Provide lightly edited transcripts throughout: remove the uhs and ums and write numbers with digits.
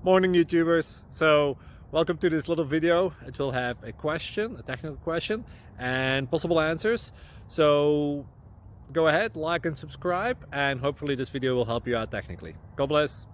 Morning YouTubers. So welcome to this little video. It will have a question, a technical question, and possible answers. So go ahead, like and subscribe, and hopefully this video will help you out technically. God bless.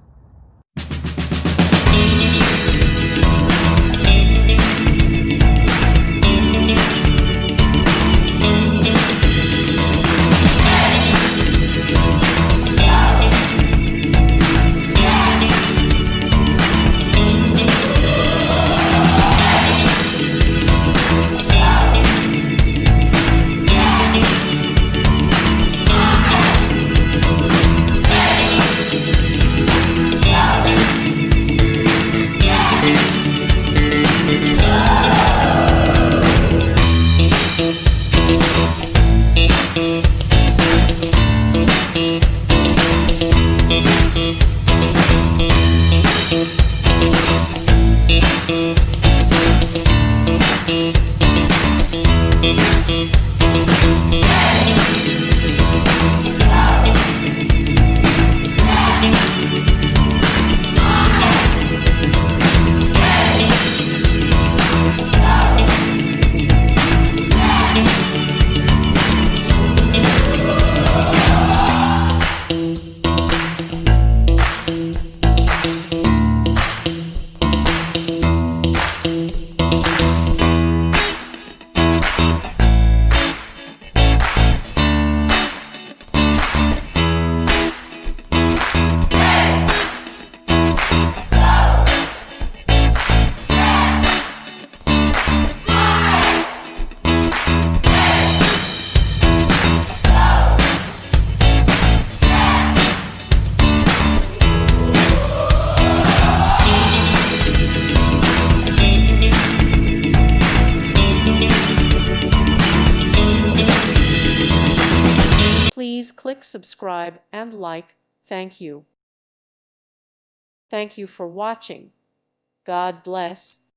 Please click subscribe and like. Thank you. Thank you for watching. God bless.